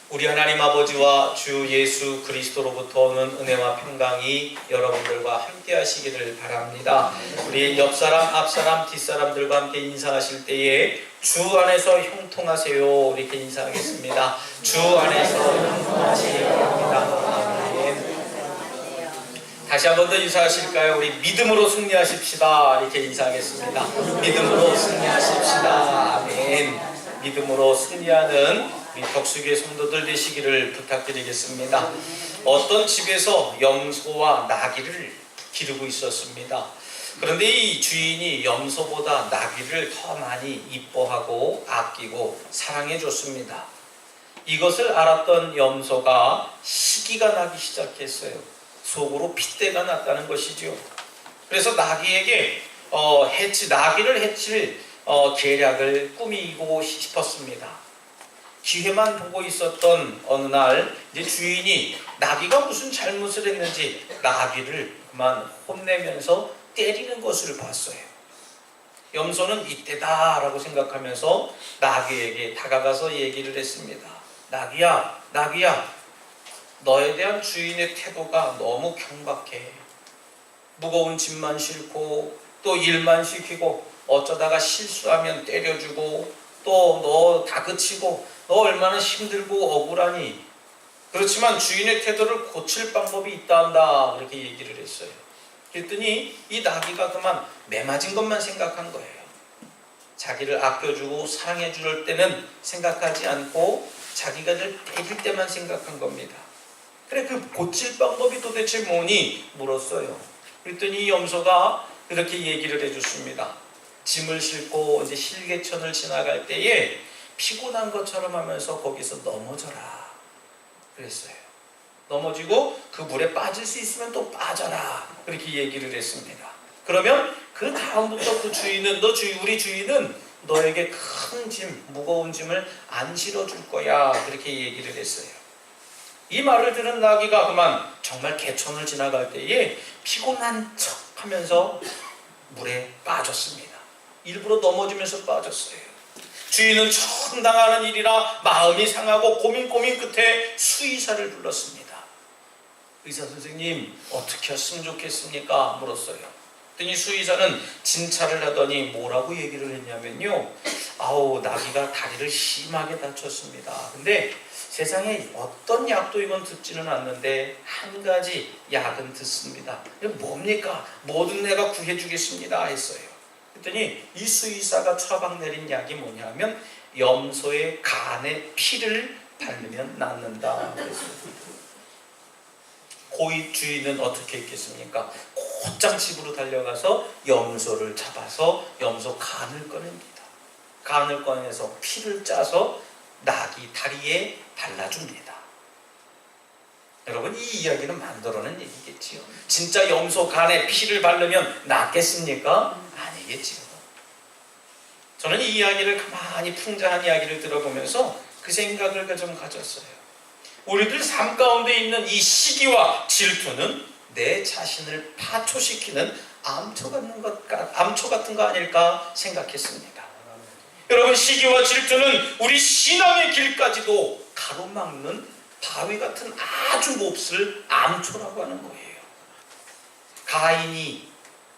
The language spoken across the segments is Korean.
우리 하나님 아버지와 주 예수 그리스도로부터 오는 은혜와 평강이 여러분들과 함께 하시기를 바랍니다. 우리 옆사람, 앞사람, 뒷사람들과 함께 인사하실 때에 주 안에서 형통하세요 이렇게 인사하겠습니다. 주 안에서 형통하세요. 아멘. 다시 한 번 더 인사하실까요? 우리 믿음으로 승리하십시다 이렇게 인사하겠습니다. 믿음으로 승리하십시다. 아멘. 믿음으로 승리하는 우리 덕수교회 성도들 되시기를 부탁드리겠습니다. 어떤 집에서 염소와 나귀를 기르고 있었습니다. 그런데 이 주인이 염소보다 나귀를 더 많이 이뻐하고 아끼고 사랑해 줬습니다. 이것을 알았던 염소가 시기가 나기 시작했어요. 속으로 핏대가 났다는 것이죠. 그래서 나귀에게 나귀를 해칠 계략을 꾸미고 싶었습니다. 기회만 보고 있었던 어느 날 이제 주인이 나귀가 무슨 잘못을 했는지 나귀를 그만 혼내면서 때리는 것을 봤어요. 염소는 이때다 라고 생각하면서 나귀에게 다가가서 얘기를 했습니다. 나귀야, 너에 대한 주인의 태도가 너무 경박해. 무거운 짐만 싣고 또 일만 시키고 어쩌다가 실수하면 때려주고 또 너 다그치고 너 얼마나 힘들고 억울하니. 그렇지만 주인의 태도를 고칠 방법이 있다한다 그렇게 얘기를 했어요. 그랬더니 이 나귀가 그만 매맞은 것만 생각한 거예요. 자기를 아껴주고 사랑해 줄 때는 생각하지 않고 자기가 늘 때릴 때만 생각한 겁니다. 그래, 그 고칠 방법이 도대체 뭐니? 물었어요. 그랬더니 이 염소가 이렇게 얘기를 해줬습니다. 짐을 싣고 이제 실개천을 지나갈 때에 피곤한 것처럼 하면서 거기서 넘어져라 그랬어요. 넘어지고 그 물에 빠질 수 있으면 또 빠져라 그렇게 얘기를 했습니다. 그러면 그 다음부터 그 주인은 우리 주인은 너에게 큰 짐, 무거운 짐을 안 실어줄 거야 그렇게 얘기를 했어요. 이 말을 들은 나귀가 그만 정말 개천을 지나갈 때에 피곤한 척 하면서 물에 빠졌습니다. 일부러 넘어지면서 빠졌어요. 주인은 처음 당하는 일이라 마음이 상하고 고민 끝에 수의사를 불렀습니다. 의사 선생님, 어떻게 했으면 좋겠습니까? 물었어요. 그랬더니 수의사는 진찰을 하더니 뭐라고 얘기를 했냐면요, 나귀가 다리를 심하게 다쳤습니다. 근데 세상에 어떤 약도 이건 듣지는 않는데 한 가지 약은 듣습니다. 뭡니까? 뭐든 내가 구해주겠습니다 했어요. 그랬더니 이 수의사가 처방 내린 약이 뭐냐면 염소의 간에 피를 바르면 낫는다 그랬어요. 고이 주인은 어떻게 했겠습니까? 곧장 집으로 달려가서 염소를 잡아서 염소 간을 꺼냅니다. 간을 꺼내서 피를 짜서 나귀 다리에 발라줍니다. 여러분, 이 이야기는 만들어낸 얘기겠지요. 진짜 염소 간에 피를 바르면 낫겠습니까? 아니겠지요. 저는 이 이야기를 가만히 풍자한 이야기를 들어보면서 그 생각을 좀 가졌어요. 우리들 삶 가운데 있는 이 시기와 질투는 내 자신을 파초시키는 암초 같은 거 아닐까 생각했습니다. 여러분, 시기와 질투는 우리 신앙의 길까지도 가로막는 바위 같은 아주 몹쓸 암초라고 하는 거예요. 가인이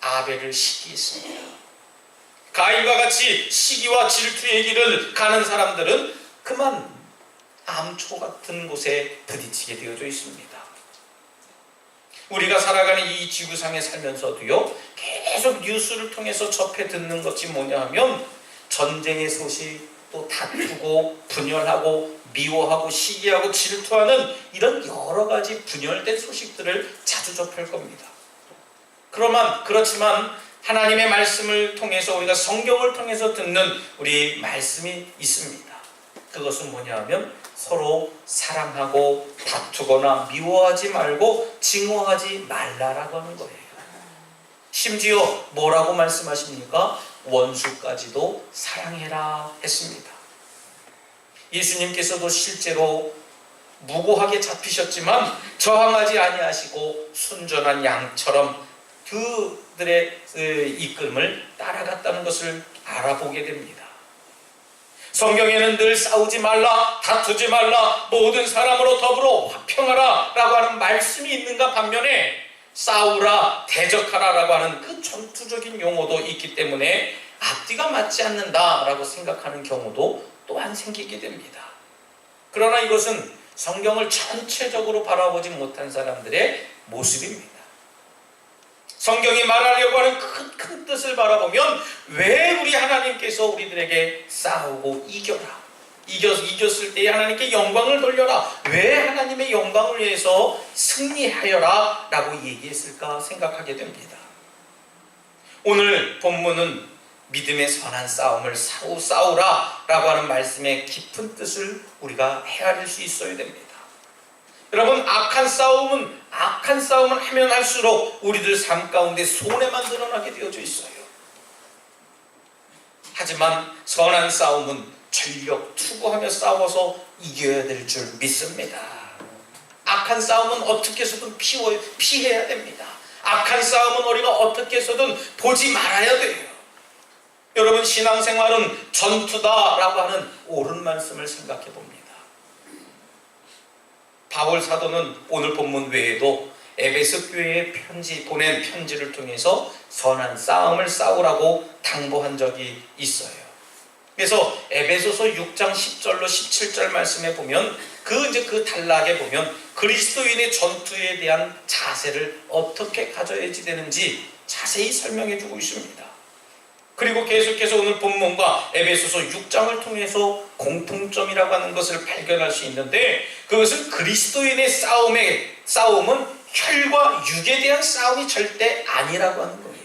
아벨을 시기했습니다. 가인과 같이 시기와 질투의 길을 가는 사람들은 그만 암초 같은 곳에 부딪히게 되어져 있습니다. 우리가 살아가는 이 지구상에 살면서도요, 계속 뉴스를 통해서 접해 듣는 것이 뭐냐 하면 전쟁의 소식, 또 다투고 분열하고 미워하고 시기하고 질투하는 이런 여러 가지 분열된 소식들을 자주 접할 겁니다. 그렇지만 하나님의 말씀을 통해서 우리가 성경을 통해서 듣는 우리 말씀이 있습니다. 그것은 뭐냐 하면 서로 사랑하고 다투거나 미워하지 말고 증오하지 말라라고 하는 거예요. 심지어 뭐라고 말씀하십니까? 원수까지도 사랑해라 했습니다. 예수님께서도 실제로 무고하게 잡히셨지만 저항하지 아니하시고 순전한 양처럼 그들의 이끌음을 따라갔다는 것을 알아보게 됩니다. 성경에는 늘 싸우지 말라, 다투지 말라, 모든 사람으로 더불어 화평하라 라고 하는 말씀이 있는가 반면에 싸우라, 대적하라 라고 하는 그 전투적인 용어도 있기 때문에 앞뒤가 맞지 않는다라고 생각하는 경우도 또한 생기게 됩니다. 그러나 이것은 성경을 전체적으로 바라보지 못한 사람들의 모습입니다. 성경이 말하려고 하는 큰 뜻을 바라보면 왜 우리 하나님께서 우리들에게 싸우고 이겼을 때 하나님께 영광을 돌려라, 왜 하나님의 영광을 위해서 승리하여라 라고 얘기했을까 생각하게 됩니다. 오늘 본문은 믿음의 선한 싸움을 싸우라 라고 하는 말씀의 깊은 뜻을 우리가 헤아릴 수 있어야 됩니다. 여러분, 악한 싸움은 하면 할수록 우리들 삶 가운데 손해만 드러나게 되어져 있어요. 하지만 선한 싸움은 전력 투구하며 싸워서 이겨야 될 줄 믿습니다. 악한 싸움은 어떻게 해서든 피해야 됩니다. 악한 싸움은 우리가 어떻게 해서든 보지 말아야 돼요. 여러분, 신앙생활은 전투다라고 하는 옳은 말씀을 생각해 봅니다. 바울 사도는 오늘 본문 외에도 에베소 교회에 보낸 편지를 통해서 선한 싸움을 싸우라고 당부한 적이 있어요. 그래서 에베소서 6장 10절로 17절 말씀에 보면 그 단락에 보면 그리스도인의 전투에 대한 자세를 어떻게 가져야지 되는지 자세히 설명해 주고 있습니다. 그리고 계속해서 오늘 본문과 에베소서 6장을 통해서 공통점이라고 하는 것을 발견할 수 있는데, 그것은 그리스도인의 싸움은 혈과 육에 대한 싸움이 절대 아니라고 하는 거예요.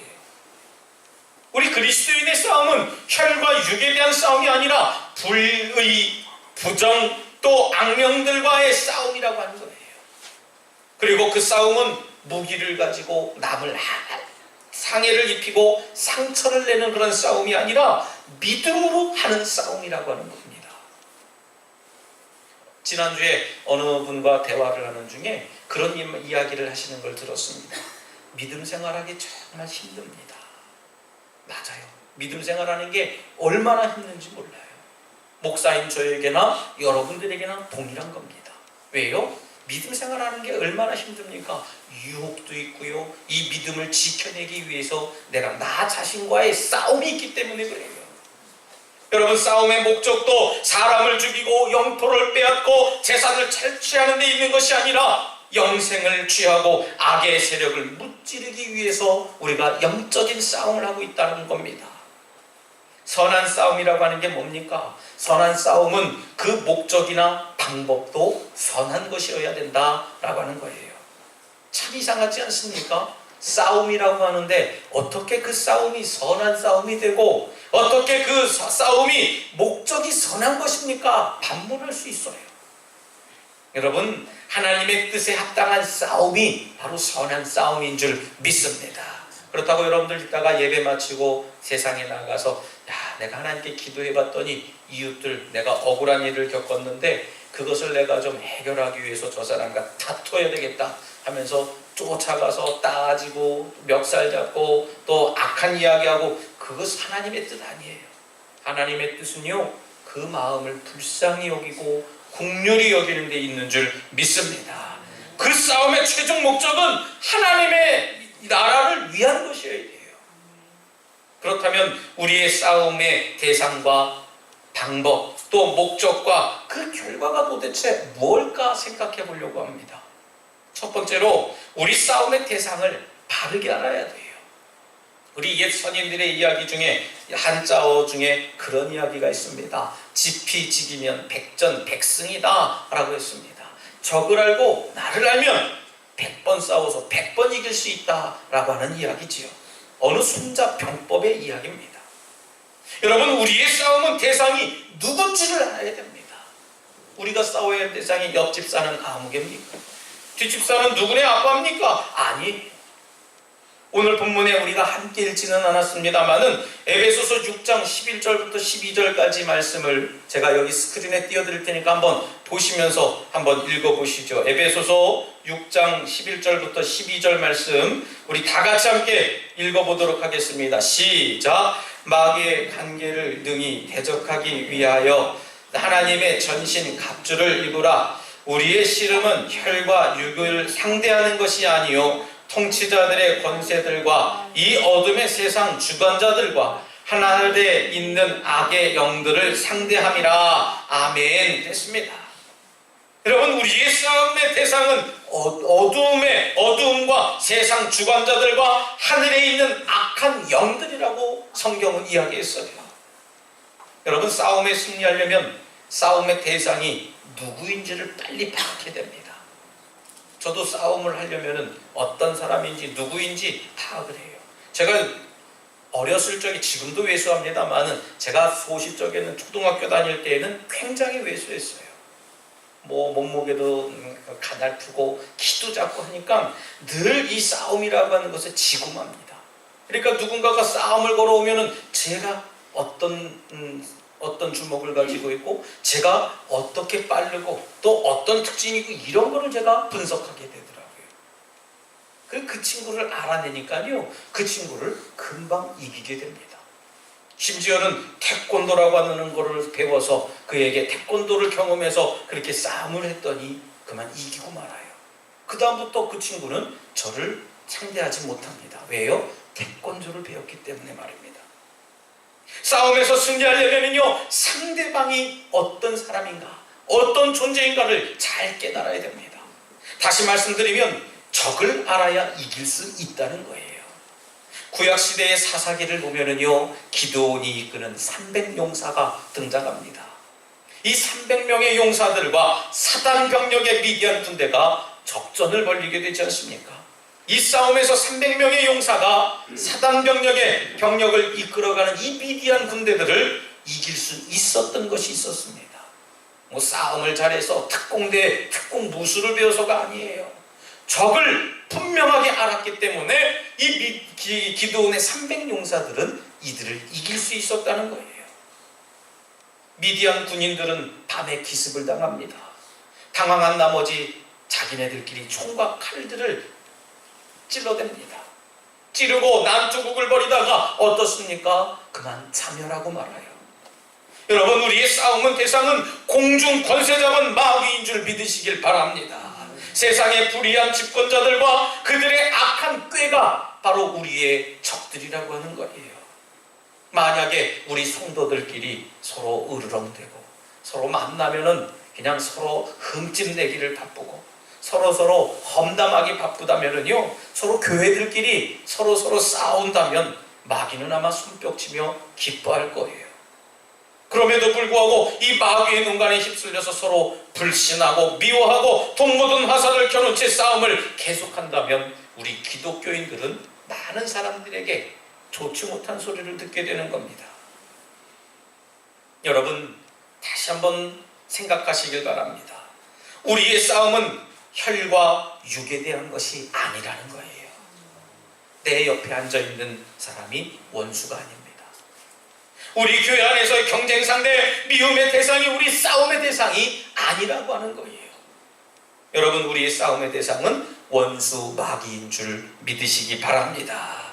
우리 그리스도인의 싸움은 혈과 육에 대한 싸움이 아니라 불의, 부정, 또 악령들과의 싸움이라고 하는 거예요. 그리고 그 싸움은 무기를 가지고 남을 상해를 입히고 상처를 내는 그런 싸움이 아니라 믿음으로 하는 싸움이라고 하는 겁니다. 지난주에 어느 분과 대화를 하는 중에 그런 이야기를 하시는 걸 들었습니다. 믿음 생활하기 정말 힘듭니다. 맞아요. 믿음 생활하는 게 얼마나 힘든지 몰라요. 목사인 저에게나 여러분들에게나 동일한 겁니다. 왜요? 믿음 생활하는 게 얼마나 힘듭니까? 유혹도 있고요. 이 믿음을 지켜내기 위해서 내가 나 자신과의 싸움이 있기 때문에 그래요. 여러분, 싸움의 목적도 사람을 죽이고 영토를 빼앗고 재산을 탈취하는 데 있는 것이 아니라 영생을 취하고 악의 세력을 무찌르기 위해서 우리가 영적인 싸움을 하고 있다는 겁니다. 선한 싸움이라고 하는 게 뭡니까? 선한 싸움은 그 목적이나 방법도 선한 것이어야 된다라고 하는 거예요. 참 이상하지 않습니까? 싸움이라고 하는데 어떻게 그 싸움이 선한 싸움이 되고 어떻게 그 싸움이 목적이 선한 것입니까? 반문할 수 있어요. 여러분, 하나님의 뜻에 합당한 싸움이 바로 선한 싸움인 줄 믿습니다. 그렇다고 여러분들 이따가 예배 마치고 세상에 나가서 내가 하나님께 기도해봤더니 이웃들 내가 억울한 일을 겪었는데 그것을 내가 좀 해결하기 위해서 저 사람과 다퉈야 되겠다 하면서 쫓아가서 따지고 멱살 잡고 또 악한 이야기하고, 그것은 하나님의 뜻 아니에요. 하나님의 뜻은요, 그 마음을 불쌍히 여기고 긍휼히 여기는 데 있는 줄 믿습니다. 그 싸움의 최종 목적은 하나님의 나라를 위한 것이어야 돼요. 그렇다면 우리의 싸움의 대상과 방법, 또 목적과 그 결과가 도대체 뭘까 생각해 보려고 합니다. 첫 번째로 우리 싸움의 대상을 바르게 알아야 돼요. 우리 옛 선인들의 이야기 중에 한자어 중에 그런 이야기가 있습니다. 지피지기면 백전백승이다 라고 했습니다. 적을 알고 나를 알면 100번 싸워서 100번 이길 수 있다 라고 하는 이야기지요. 어느 손자병법의 이야기입니다. 여러분, 우리의 싸움은 대상이 누군지를 알아야 됩니다. 우리가 싸워야 할 대상이 옆집 사는 아무개입니까? 뒷집 사는 누구네 아빠입니까? 아니, 오늘 본문에 우리가 함께 읽지는 않았습니다만은 에베소서 6장 11절부터 12절까지 말씀을 제가 여기 스크린에 띄워드릴 테니까 한번 보시면서 한번 읽어보시죠. 에베소서 6장 11절부터 12절 말씀 우리 다 같이 함께 읽어보도록 하겠습니다. 시작. 마귀의 관계를 능히 대적하기 위하여 하나님의 전신 갑주를 입으라. 우리의 씨름은 혈과 육을 상대하는 것이 아니요 통치자들의 권세들과 이 어둠의 세상 주관자들과 하늘에 있는 악의 영들을 상대함이라. 아멘. 됐습니다. 여러분, 우리의 싸움의 대상은 어두움과 세상 주관자들과 하늘에 있는 악한 영들이라고 성경은 이야기했어요. 여러분, 싸움에 승리하려면 싸움의 대상이 누구인지를 빨리 파악해야 됩니다. 저도 싸움을 하려면 어떤 사람인지 누구인지 파악을 해요. 제가 어렸을 적에, 지금도 왜소합니다만 제가 소시적에는 초등학교 다닐 때에는 굉장히 왜소했어요. 몸무게도 가냘프고 키도 작고 하니까 늘 이 싸움이라고 하는 것에 지고 맙니다. 그러니까 누군가가 싸움을 걸어오면은 제가 어떤 주먹을 가지고 있고 제가 어떻게 빠르고 또 어떤 특징이 있고 이런 거를 제가 분석하게 되더라고요. 그 친구를 알아내니까요, 그 친구를 금방 이기게 됩니다. 심지어는 태권도라고 하는 것을 배워서 그에게 태권도를 경험해서 그렇게 싸움을 했더니 그만 이기고 말아요. 그 다음부터 그 친구는 저를 상대하지 못합니다. 왜요? 태권도를 배웠기 때문에 말입니다. 싸움에서 승리하려면요, 상대방이 어떤 사람인가, 어떤 존재인가를 잘 깨달아야 됩니다. 다시 말씀드리면 적을 알아야 이길 수 있다는 거예요. 구약시대의 사사기를 보면은요, 기드온이 이끄는 300용사가 등장합니다. 이 300명의 용사들과 사단 병력의 미디안 군대가 적전을 벌이게 되지 않습니까? 이 싸움에서 300명의 용사가 사단 병력의 병력을 이끌어가는 이 미디안 군대들을 이길 수 있었던 것이 있었습니다. 싸움을 잘해서 특공대, 특공 무술을 배워서가 아니에요. 적을 분명하게 알았기 때문에 이 기드온의 300용사들은 이들을 이길 수 있었다는 거예요. 미디안 군인들은 밤에 기습을 당합니다. 당황한 나머지 자기네들끼리 총과 칼들을 찔러댑니다. 찌르고 난투극을 벌이다가 어떻습니까? 그만 자멸하고 말아요. 여러분, 우리의 싸움은 대상은 공중 권세자만 마귀인 줄 믿으시길 바랍니다. 세상의 불의한 집권자들과 그들의 악한 꾀가 바로 우리의 적들이라고 하는 거예요. 만약에 우리 성도들끼리 서로 으르렁대고 서로 만나면은 그냥 서로 흠집 내기를 바쁘고 서로 험담하기 바쁘다면은요, 서로 교회들끼리 서로 싸운다면 마귀는 아마 손뼉치며 기뻐할 거예요. 그럼에도 불구하고 이 마귀의 농간에 휩쓸려서 서로 불신하고 미워하고 돈 묻은 화살을 켜놓은 채 싸움을 계속한다면 우리 기독교인들은 많은 사람들에게 좋지 못한 소리를 듣게 되는 겁니다. 여러분, 다시 한번 생각하시길 바랍니다. 우리의 싸움은 혈과 육에 대한 것이 아니라는 거예요. 내 옆에 앉아있는 사람이 원수가 아닙니다. 우리 교회 안에서의 경쟁 상대, 미움의 대상이 우리 싸움의 대상이 아니라고 하는 거예요. 여러분, 우리의 싸움의 대상은 원수 마귀인 줄 믿으시기 바랍니다.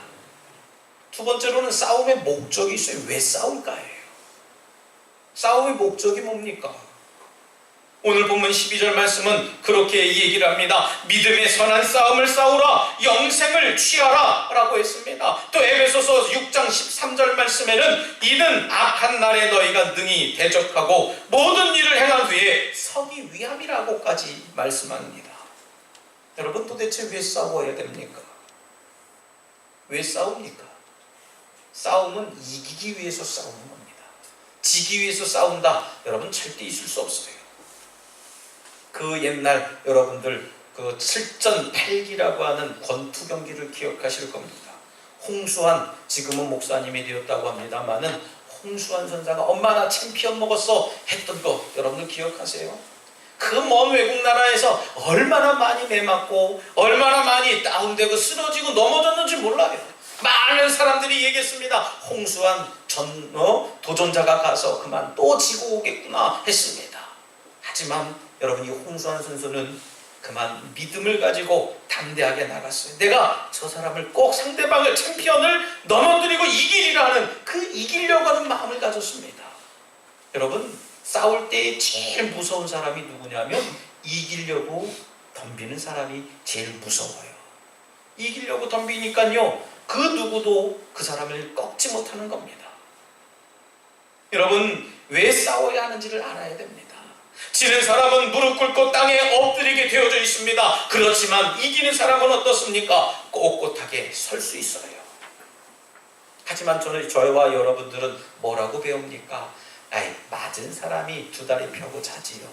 두 번째로는 싸움의 목적이 있어요. 왜 싸울까예요? 싸움의 목적이 뭡니까? 오늘 본문 12절 말씀은 그렇게 얘기를 합니다. 믿음의 선한 싸움을 싸우라, 영생을 취하라 라고 했습니다. 또 에베소서 6장 13절 말씀에는 이는 악한 날에 너희가 능히 대적하고 모든 일을 행한 후에 서기 위함이라고까지 말씀합니다. 여러분, 도대체 왜 싸워야 됩니까? 왜 싸웁니까? 싸움은 이기기 위해서 싸우는 겁니다. 지기 위해서 싸운다, 여러분 절대 있을 수 없어요. 그 옛날 여러분들 그 7전 8기라고 하는 권투 경기를 기억하실 겁니다. 홍수환, 지금은 목사님이 되었다고 합니다만은 홍수환 선사가 엄마 나 챔피언 먹었어 했던 거 여러분들 기억하세요? 그 먼 외국 나라에서 얼마나 많이 매맞고 얼마나 많이 다운되고 쓰러지고 넘어졌는지 몰라요. 많은 사람들이 얘기했습니다. 홍수환 도전자가 가서 그만 또 지고 오겠구나 했습니다. 하지만 여러분, 이 홍수환 선수는 그만 믿음을 가지고 담대하게 나갔어요. 내가 저 사람을 꼭 상대방을 챔피언을 넘어뜨리고 이기리라 하는 그 이기려고 하는 마음을 가졌습니다. 여러분, 싸울 때 제일 무서운 사람이 누구냐면 이기려고 덤비는 사람이 제일 무서워요. 이기려고 덤비니까요, 그 누구도 그 사람을 꺾지 못하는 겁니다. 여러분, 왜 싸워야 하는지를 알아야 됩니다. 지는 사람은 무릎 꿇고 땅에 엎드리게 되어져 있습니다. 그렇지만 이기는 사람은 어떻습니까? 꼿꼿하게 설 수 있어요. 하지만 저와 여러분들은 뭐라고 배웁니까? 맞은 사람이 두 다리 펴고 자지요.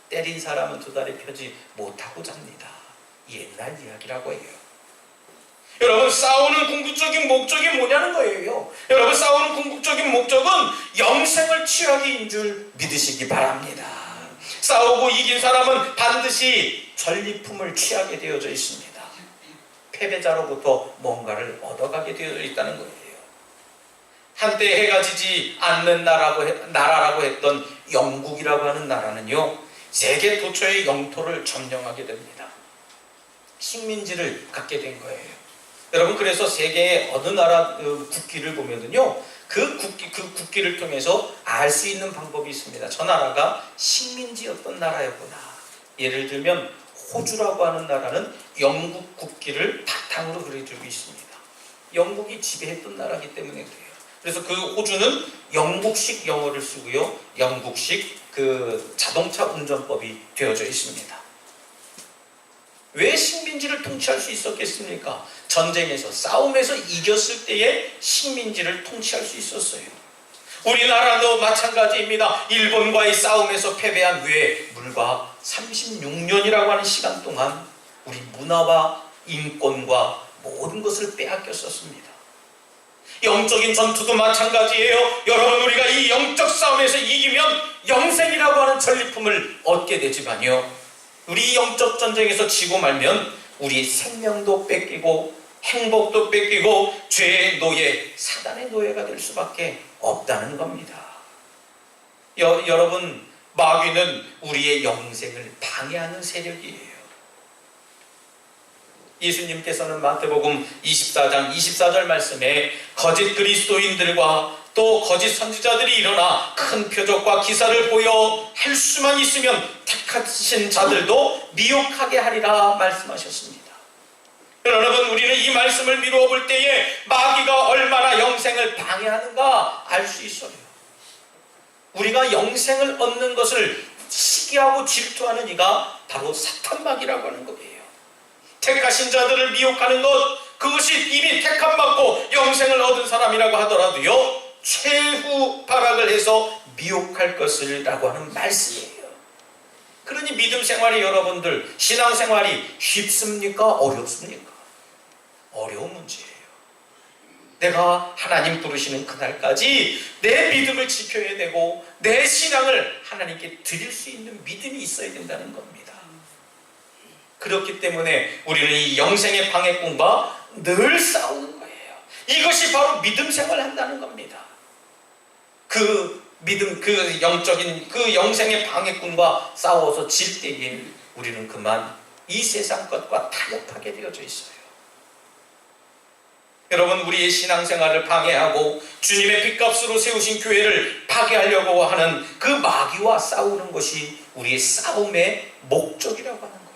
때린 사람은 두 다리 펴지 못하고 잡니다. 옛날 이야기라고 해요. 여러분, 싸우는 궁극적인 목적이 뭐냐는 거예요. 여러분, 싸우는 궁극적인 목적은 영생을 취하기인 줄 믿으시기 바랍니다. 싸우고 이긴 사람은 반드시 전리품을 취하게 되어져 있습니다. 패배자로부터 뭔가를 얻어가게 되어 있다는 거예요. 한때 해가 지지 않는 나라라고 했던 영국이라고 하는 나라는요, 세계 도처의 영토를 점령하게 됩니다. 식민지를 갖게 된 거예요. 여러분, 그래서 세계의 어느 나라 국기를 보면은요, 그 국기를 통해서 알 수 있는 방법이 있습니다. 저 나라가 식민지였던 나라였구나. 예를 들면 호주라고 하는 나라는 영국 국기를 바탕으로 그려주고 있습니다. 영국이 지배했던 나라이기 때문에 그래요. 그래서 그 호주는 영국식 영어를 쓰고요, 영국식 그 자동차 운전법이 되어져 있습니다. 왜 식민지를 통치할 수 있었겠습니까? 전쟁에서, 싸움에서 이겼을 때에 식민지를 통치할 수 있었어요. 우리나라도 마찬가지입니다. 일본과의 싸움에서 패배한 후에 불과 36년이라고 하는 시간 동안 우리 문화와 인권과 모든 것을 빼앗겼었습니다. 영적인 전투도 마찬가지예요. 여러분, 우리가 이 영적 싸움에서 이기면 영생이라고 하는 전리품을 얻게 되지만요, 우리 영적 전쟁에서 지고 말면 우리 생명도 뺏기고 행복도 뺏기고 죄의 노예, 사단의 노예가 될 수밖에 없다는 겁니다. 여러분, 마귀는 우리의 영생을 방해하는 세력이에요. 예수님께서는 마태복음 24장 24절 말씀에 거짓 그리스도인들과 또 거짓 선지자들이 일어나 큰 표적과 기사를 보여 할 수만 있으면 택하신 자들도 미혹하게 하리라 말씀하셨습니다. 여러분, 우리는 이 말씀을 미루어 볼 때에 마귀가 얼마나 영생을 방해하는가 알 수 있어요. 우리가 영생을 얻는 것을 시기하고 질투하는 이가 바로 사탄 마귀라고 하는 거예요. 택하신 자들을 미혹하는 것, 그것이 이미 택함 받고 영생을 얻은 사람이라고 하더라도요, 최후 발악을 해서 미혹할 것이라고 하는 말씀이에요. 그러니 믿음 생활이, 여러분들 신앙 생활이 쉽습니까? 어렵습니까? 어려운 문제예요. 내가 하나님 부르시는 그날까지 내 믿음을 지켜야 되고 내 신앙을 하나님께 드릴 수 있는 믿음이 있어야 된다는 겁니다. 그렇기 때문에 우리는 이 영생의 방해꾼과 늘 싸우는 거예요. 이것이 바로 믿음 생활을 한다는 겁니다. 그 믿음, 그 영적인 그 영생의 방해꾼과 싸워서 질 때에 우리는 그만 이 세상 것과 타협하게 되어져 있어요. 여러분, 우리의 신앙생활을 방해하고 주님의 핏값으로 세우신 교회를 파괴하려고 하는 그 마귀와 싸우는 것이 우리의 싸움의 목적이라고 하는 거예요.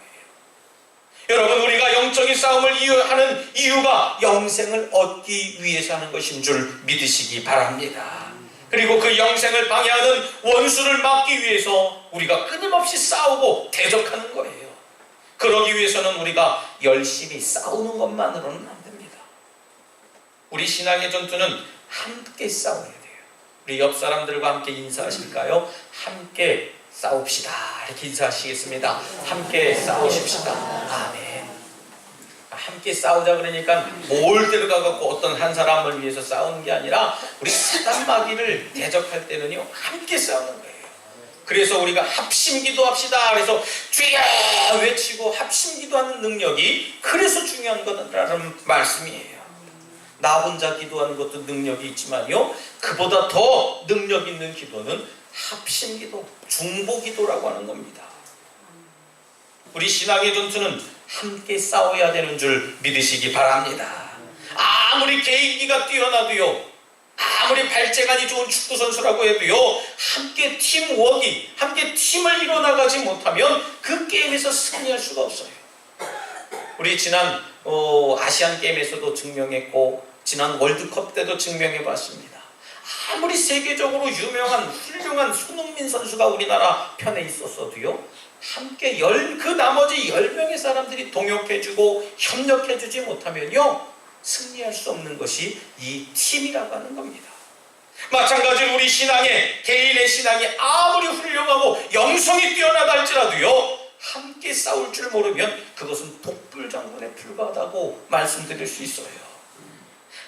여러분, 우리가 영적인 싸움을 하는 이유가 영생을 얻기 위해서 하는 것인 줄 믿으시기 바랍니다. 그리고 그 영생을 방해하는 원수를 막기 위해서 우리가 끊임없이 싸우고 대적하는 거예요. 그러기 위해서는 우리가 열심히 싸우는 것만으로는 안 됩니다. 우리 신앙의 전투는 함께 싸워야 돼요. 우리 옆 사람들과 함께 인사하실까요? 함께 싸웁시다. 이렇게 인사하시겠습니다. 함께 싸우십시다. 아멘. 함께 싸우자 그러니까 뭘 들어가갖고 어떤 한 사람을 위해서 싸우는 게 아니라 우리 사단 마귀를 대적할 때는요, 함께 싸우는 거예요. 그래서 우리가 합심기도 합시다. 그래서 주여 외치고 합심기도하는 능력이 그래서 중요한 거라는 말씀이에요. 나 혼자 기도하는 것도 능력이 있지만요, 그보다 더 능력 있는 기도는 합심기도, 중보기도라고 하는 겁니다. 우리 신앙의 전투는 함께 싸워야 되는 줄 믿으시기 바랍니다. 아무리 개인기가 뛰어나도요, 아무리 발재간이 좋은 축구 선수라고 해도요, 함께 팀워크, 함께 팀을 이뤄나가지 못하면 그 게임에서 승리할 수가 없어요. 우리 지난 아시안 게임에서도 증명했고, 지난 월드컵 때도 증명해 봤습니다. 아무리 세계적으로 유명한 훌륭한 손흥민 선수가 우리나라 편에 있었어도요, 함께 그 나머지 10명의 사람들이 동역해주고 협력해주지 못하면요, 승리할 수 없는 것이 이 팀이라고 하는 겁니다. 마찬가지로 우리 개인의 신앙이 아무리 훌륭하고 영성이 뛰어나다 할지라도요, 함께 싸울 줄 모르면 그것은 독불장군에 불과하다고 말씀드릴 수 있어요.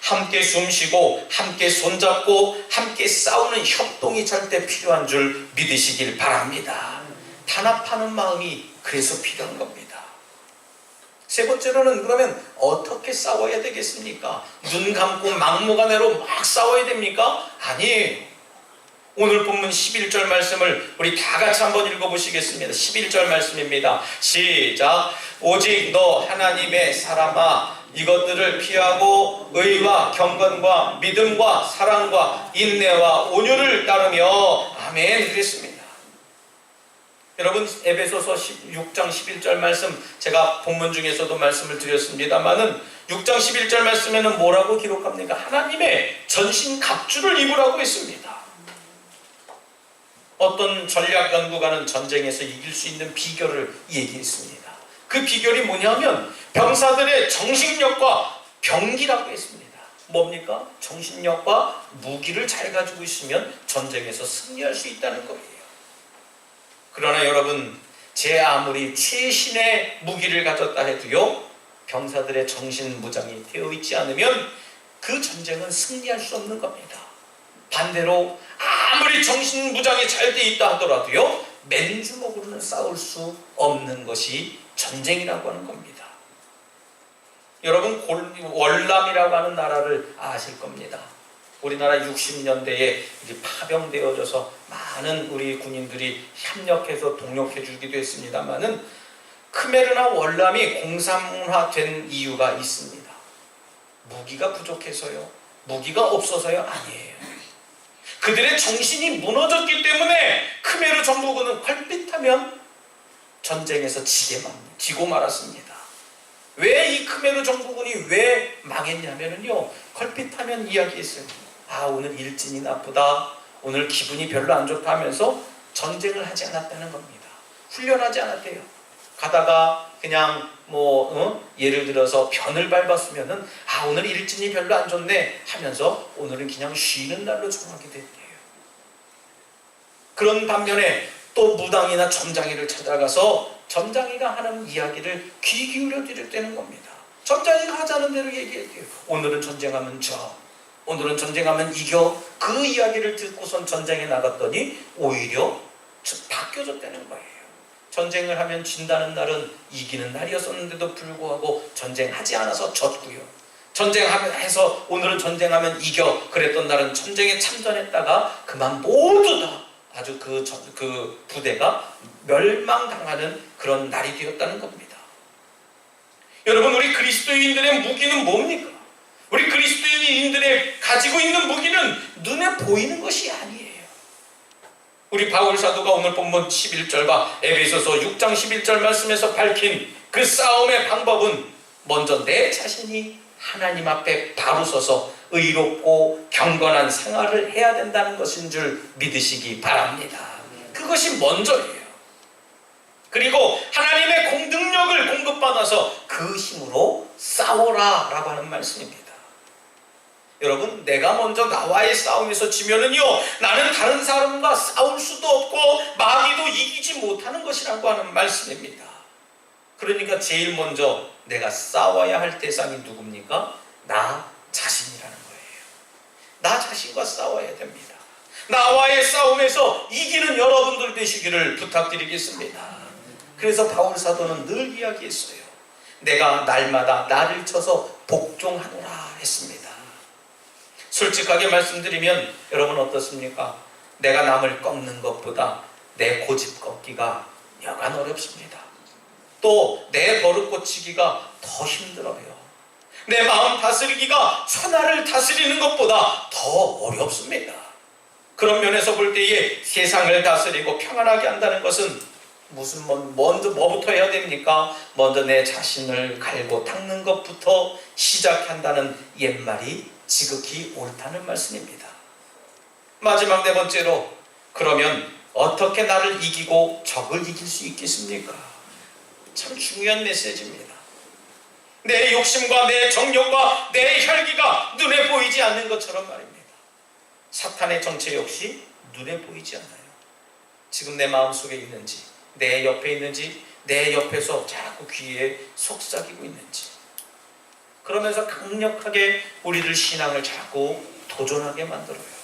함께 숨쉬고 함께 손잡고 함께 싸우는 협동이 절대 필요한 줄 믿으시길 바랍니다. 단합하는 마음이 그래서 필요한 겁니다. 세 번째로는 그러면 어떻게 싸워야 되겠습니까? 눈 감고 막무가내로 막 싸워야 됩니까? 아니에요. 오늘 본문 11절 말씀을 우리 다 같이 한번 읽어보시겠습니다. 11절 말씀입니다. 시작. 오직 너 하나님의 사람아, 이것들을 피하고 의와 경건과 믿음과 사랑과 인내와 온유를 따르며. 아멘. 그랬습니다. 여러분, 에베소서 6장 11절 말씀, 제가 본문 중에서도 말씀을 드렸습니다만은 6장 11절 말씀에는 뭐라고 기록합니까? 하나님의 전신 갑주를 입으라고 했습니다. 어떤 전략 연구가는 전쟁에서 이길 수 있는 비결을 얘기했습니다. 그 비결이 뭐냐면 병사들의 정신력과 병기라고 했습니다. 뭡니까? 정신력과 무기를 잘 가지고 있으면 전쟁에서 승리할 수 있다는 거예요. 그러나 여러분, 제 아무리 최신의 무기를 가졌다 해도요, 병사들의 정신무장이 되어 있지 않으면 그 전쟁은 승리할 수 없는 겁니다. 반대로 아무리 정신무장이 잘 되어 있다 하더라도요, 맨주먹으로는 싸울 수 없는 것이 전쟁이라고 하는 겁니다. 여러분, 월남이라고 하는 나라를 아실 겁니다. 우리나라 60년대에 파병되어져서 많은 우리 군인들이 협력해서 동력해 주기도 했습니다만은 크메르나 월남이 공산화된 이유가 있습니다. 무기가 부족해서요, 무기가 없어서요? 아니에요. 그들의 정신이 무너졌기 때문에 크메르 정부군은 활빛하면 전쟁에서 지고 말았습니다. 왜 이 크메르 정부군이 왜 망했냐면요, 걸핏하면 이야기했어요. 아, 오늘 일진이 나쁘다, 오늘 기분이 별로 안 좋다 하면서 전쟁을 하지 않았다는 겁니다. 훈련하지 않았대요. 가다가 그냥 예를 들어서 변을 밟았으면은 아, 오늘 일진이 별로 안 좋네 하면서 오늘은 그냥 쉬는 날로 정하게 됐대요. 그런 반면에 또 무당이나 점장이를 찾아가서 점장이가 하는 이야기를 귀 기울여 드렸다는 겁니다. 점장이가 하자는 대로 얘기해요. 오늘은 전쟁하면 오늘은 전쟁하면 이겨. 그 이야기를 듣고선 전쟁에 나갔더니 오히려 바뀌어졌다는 거예요. 전쟁을 하면 진다는 날은 이기는 날이었었는데도 불구하고 전쟁하지 않아서 졌고요. 전쟁해서 오늘은 전쟁하면 이겨 그랬던 날은 전쟁에 참전했다가 그만 모두 다 아주 그 부대가 멸망당하는 그런 날이 되었다는 겁니다. 여러분, 우리 그리스도인들의 무기는 뭡니까? 우리 그리스도인들의 가지고 있는 무기는 눈에 보이는 것이 아니에요. 우리 바울 사도가 오늘 본문 11절과 에베소서 6장 11절 말씀에서 밝힌 그 싸움의 방법은 먼저 내 자신이 하나님 앞에 바로 서서 의롭고 경건한 생활을 해야 된다는 것인 줄 믿으시기 바랍니다. 그것이 먼저예요. 그리고 하나님의 능력을 공급받아서 그 힘으로 싸워라 라고 하는 말씀입니다. 여러분, 내가 먼저 나와의 싸움에서 지면은요, 나는 다른 사람과 싸울 수도 없고 마귀도 이기지 못하는 것이라고 하는 말씀입니다. 그러니까 제일 먼저 내가 싸워야 할 대상이 누굽니까? 나 자신이라는 거예요. 나 자신과 싸워야 됩니다. 나와의 싸움에서 이기는 여러분들 되시기를 부탁드리겠습니다. 그래서 바울 사도는 늘 이야기했어요. 내가 날마다 나를 쳐서 복종하노라 했습니다. 솔직하게 말씀드리면 여러분 어떻습니까? 내가 남을 꺾는 것보다 내 고집 꺾기가 여간 어렵습니다. 또 내 버릇 고치기가 더 힘들어요. 내 마음 다스리기가 천하를 다스리는 것보다 더 어렵습니다. 그런 면에서 볼 때에 세상을 다스리고 평안하게 한다는 것은 먼저 뭐부터 해야 됩니까? 먼저 내 자신을 갈고 닦는 것부터 시작한다는 옛말이 지극히 옳다는 말씀입니다. 마지막 네 번째로, 그러면 어떻게 나를 이기고 적을 이길 수 있겠습니까? 참 중요한 메시지입니다. 내 욕심과 내 정욕과 내 혈기가 눈에 보이지 않는 것처럼 말입니다. 사탄의 정체 역시 눈에 보이지 않아요. 지금 내 마음속에 있는지, 내 옆에 있는지, 내 옆에서 자꾸 귀에 속삭이고 있는지, 그러면서 강력하게 우리들 신앙을 자꾸 도전하게 만들어요.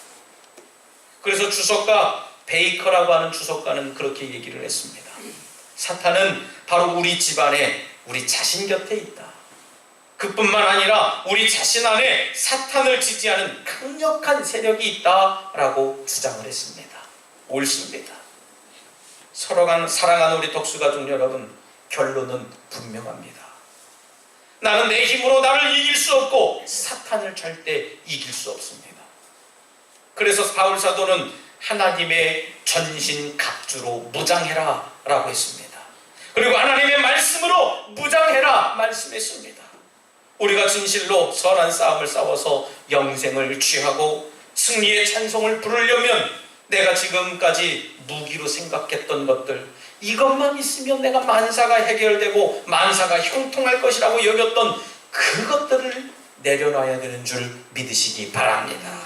그래서 주석가 베이커라고 하는 주석가는 그렇게 얘기를 했습니다. 사탄은 바로 우리 집안에 우리 자신 곁에 있다. 그뿐만 아니라 우리 자신 안에 사탄을 지지하는 강력한 세력이 있다라고 주장을 했습니다. 옳습니다. 사랑하는 우리 덕수가족 여러분, 결론은 분명합니다. 나는 내 힘으로 나를 이길 수 없고 사탄을 절대 이길 수 없습니다. 그래서 바울 사도는 하나님의 전신 갑주로 무장해라 라고 했습니다. 그리고 하나님의 말씀으로 무장해라 말씀했습니다. 우리가 진실로 선한 싸움을 싸워서 영생을 취하고 승리의 찬송을 부르려면 내가 지금까지 무기로 생각했던 것들, 이것만 있으면 내가 만사가 해결되고 만사가 형통할 것이라고 여겼던 그것들을 내려놔야 되는 줄 믿으시기 바랍니다.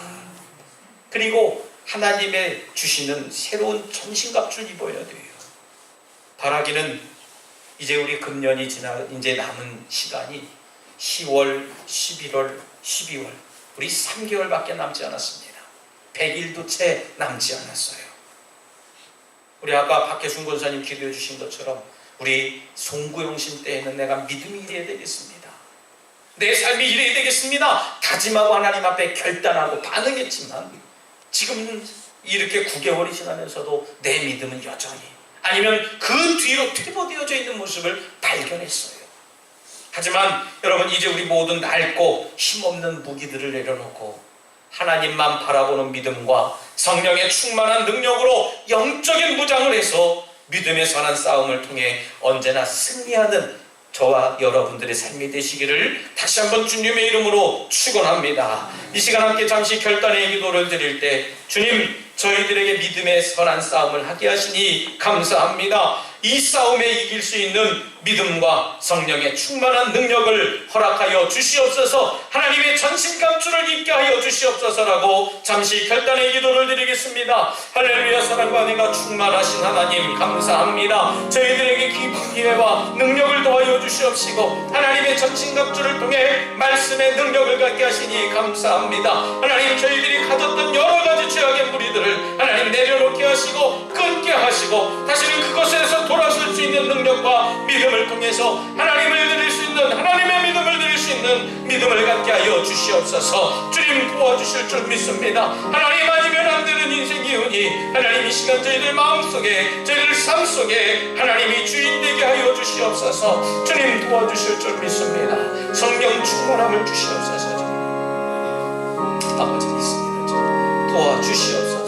그리고 하나님의 주시는 새로운 전신갑주를 입어야 돼요. 바라기는 이제 우리 금년이 이제 남은 시간이 10월, 11월, 12월, 우리 3개월밖에 남지 않았습니다. 100일도 채 남지 않았어요. 우리 아까 박혜순 권사님 기도해 주신 것처럼 우리 송구영신 때에는 내가 믿음이 이래야 되겠습니다. 내 삶이 이래야 되겠습니다. 다짐하고 하나님 앞에 결단하고 반응했지만 지금 이렇게 9개월이 지나면서도 내 믿음은 여전히, 아니면 그 뒤로 퇴보되어져 있는 모습을 발견했어요. 하지만 여러분, 이제 우리 모든 낡고 힘없는 무기들을 내려놓고 하나님만 바라보는 믿음과 성령의 충만한 능력으로 영적인 무장을 해서 믿음의 선한 싸움을 통해 언제나 승리하는 저와 여러분들의 삶이 되시기를 다시 한번 주님의 이름으로 축원합니다. 이 시간 함께 잠시 결단의 기도를 드릴 때, 주님, 저희들에게 믿음의 선한 싸움을 하게 하시니 감사합니다. 이 싸움에 이길 수 있는 믿음과 성령의 충만한 능력을 허락하여 주시옵소서. 하나님의 전신갑주를 입게 하여 주시옵소서라고 잠시 결단의 기도를 드리겠습니다. 할렐루야. 사랑과 은혜가 충만하신 하나님 감사합니다. 저희들에게 기회와 능력을 더하여 주시옵시고 하나님의 전신갑주를 통해 말씀의 능력을 갖게 하시니 감사합니다. 하나님, 저희들이 가졌던 여러 가지 죄악의 무리들을 하나님 내려놓게 하시고 끊게 하시고 다시는 그것에서 돌아설 수 있는 능력과 믿음을 통해서 하나님을 드릴 수 있는, 하나님의 믿음을 드릴 수 있는 믿음을 갖게 하여 주시옵소서. 주님 도와주실 줄 믿습니다. 하나님 아니면 안 되는 인생이오니 하나님, 이 시간 저희들 마음속에, 저희들 삶 속에 하나님이 주인 되게 하여 주시옵소서. 주님 도와주실 줄 믿습니다. 성령 충만함을 주시옵소서. 아버지 믿습니다. 도와주시옵소서.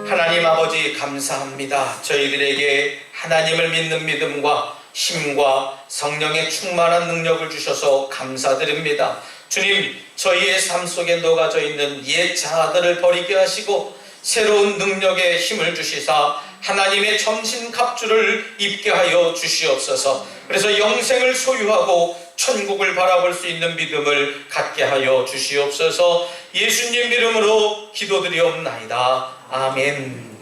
하나님 아버지 감사합니다. 저희들에게 하나님을 믿는 믿음과 힘과 성령의 충만한 능력을 주셔서 감사드립니다. 주님, 저희의 삶 속에 녹아져 있는 옛 자아들을 버리게 하시고 새로운 능력의 힘을 주시사 하나님의 전신갑주를 입게 하여 주시옵소서. 그래서 영생을 소유하고 천국을 바라볼 수 있는 믿음을 갖게 하여 주시옵소서. 예수님 이름으로 기도드리옵나이다. 아멘.